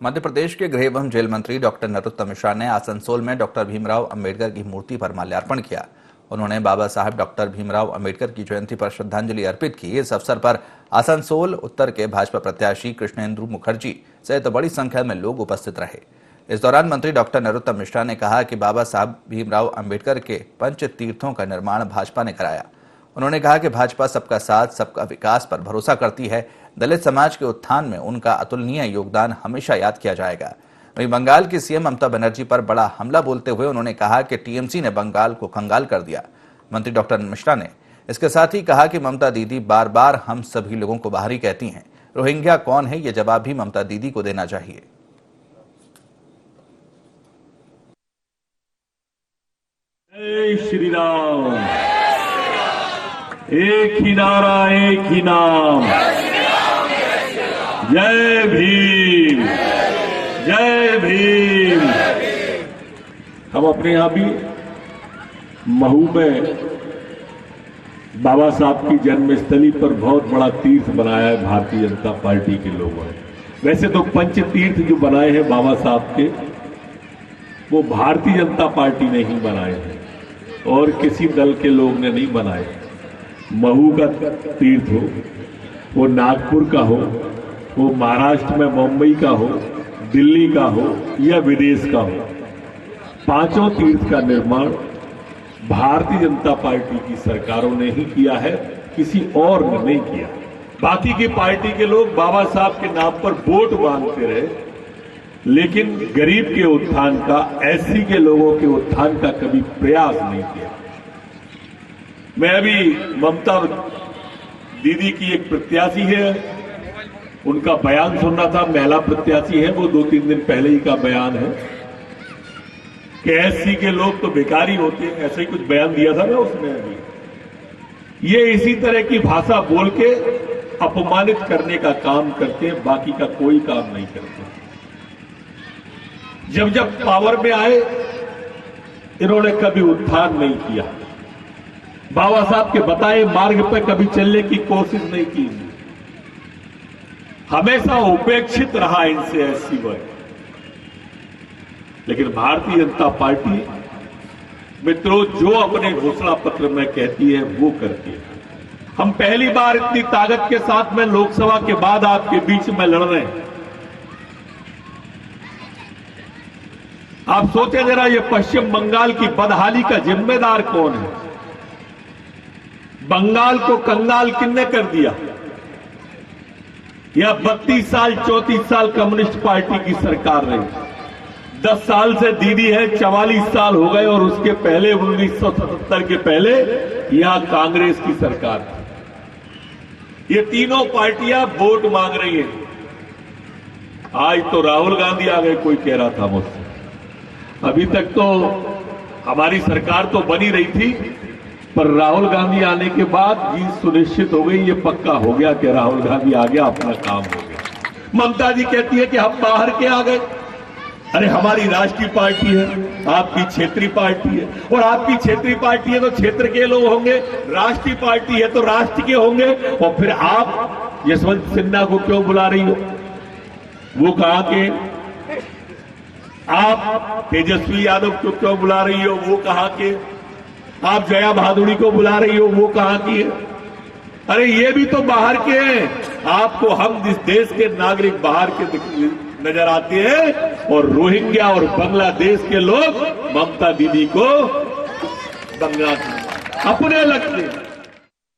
मध्य प्रदेश के गृह एवं जेल मंत्री डॉक्टर नरोत्तम मिश्रा ने आसनसोल में डॉक्टर भीमराव अंबेडकर की मूर्ति पर माल्यार्पण किया। उन्होंने बाबा साहब डॉक्टर भीमराव अंबेडकर की जयंती पर श्रद्धांजलि अर्पित की। इस अवसर पर आसनसोल उत्तर के भाजपा प्रत्याशी कृष्णेंदु मुखर्जी सहित बड़ी संख्या में लोग उपस्थित रहे। इस दौरान मंत्री डॉक्टर नरोत्तम मिश्रा ने कहा कि बाबा साहब भीमराव अंबेडकर के पंच तीर्थों का निर्माण भाजपा ने कराया। उन्होंने कहा कि भाजपा सबका साथ, सबका विकास पर भरोसा करती है। दलित समाज के उत्थान में उनका अतुलनीय योगदान हमेशा याद किया जाएगा। वहीं बंगाल की सीएम ममता बनर्जी पर बड़ा हमला बोलते हुए उन्होंने कहा कि टीएमसी ने बंगाल को कंगाल कर दिया। मंत्री डॉक्टर मिश्रा ने इसके साथ ही कहा कि ममता दीदी बार बार हम सभी लोगों को बाहरी कहती हैं। रोहिंग्या कौन है, ये जवाब भी ममता दीदी को देना चाहिए। जय श्री राम। एक ही नारा, एक ही नाम, जय भीम, जय भीम। हम अपने यहां भी महू में बाबा साहब की जन्मस्थली पर बहुत बड़ा तीर्थ बनाया है भारतीय जनता पार्टी के लोगों ने। वैसे तो पंच तीर्थ जो बनाए हैं बाबा साहब के, वो भारतीय जनता पार्टी ने ही बनाए हैं और किसी दल के लोग ने नहीं बनाए। महू का तीर्थ हो, वो नागपुर का हो, वो महाराष्ट्र में मुंबई का हो, दिल्ली का हो या विदेश का हो, पांचों तीर्थ का निर्माण भारतीय जनता पार्टी की सरकारों ने ही किया है, किसी और ने नहीं किया। बाकी की पार्टी के लोग बाबा साहब के नाम पर वोट मांगते रहे, लेकिन गरीब के उत्थान का, एससी के लोगों के उत्थान का कभी प्रयास नहीं किया। मैं अभी ममता दीदी की एक प्रत्याशी है, उनका बयान सुन रहा था। महिला प्रत्याशी है, वो 2-3 दिन पहले ही का बयान है कि एससी के लोग तो बेकारी होते हैं, ऐसा ही कुछ बयान दिया था ना उसने। अभी ये इसी तरह की भाषा बोल के अपमानित करने का काम करते हैं, बाकी का कोई काम नहीं करते। जब जब पावर में आए, इन्होंने कभी उत्थान नहीं किया, बाबा साहब के बताए मार्ग पर कभी चलने की कोशिश नहीं की, हमेशा उपेक्षित रहा इनसे एससी वर्ग। लेकिन भारतीय जनता पार्टी मित्रों जो अपने घोषणा पत्र में कहती है वो करती है। हम पहली बार इतनी ताकत के साथ में लोकसभा के बाद आपके बीच में लड़ रहे हैं। आप सोचे जरा, ये पश्चिम बंगाल की बदहाली का जिम्मेदार कौन है? बंगाल को कंगाल किसने कर दिया? यह 32 साल 34 साल कम्युनिस्ट पार्टी की सरकार रही। 10 साल से दीदी है, 44 साल हो गए, और उसके पहले 1977 के पहले यहां कांग्रेस की सरकार थी। ये तीनों पार्टियां वोट मांग रही हैं। आज तो राहुल गांधी आ गए, कोई कह रहा था मुझसे। अभी तक तो हमारी सरकार तो बनी रही थी, पर राहुल गांधी आने के बाद जीत सुनिश्चित हो गई। ये पक्का हो गया कि राहुल गांधी आ गया, अपना काम हो गया। ममता जी कहती है कि हम बाहर के आ गए। अरे हमारी राष्ट्रीय पार्टी है, आपकी क्षेत्रीय पार्टी है, और आपकी क्षेत्रीय पार्टी है तो क्षेत्र के लोग होंगे, राष्ट्रीय पार्टी है तो राष्ट्र के होंगे। और फिर आप यशवंत सिन्हा को क्यों बुला रही हो? वो कहां के? आप तेजस्वी यादव को क्यों बुला रही हो? वो कहां के? आप जया भादुड़ी को बुला रही हो, वो कहां की है? अरे ये भी तो बाहर के हैं। आपको हम जिस देश के नागरिक बाहर के नजर आते हैं, और रोहिंग्या और बांग्लादेश के लोग ममता दीदी को बंगला अपने लगते हैं।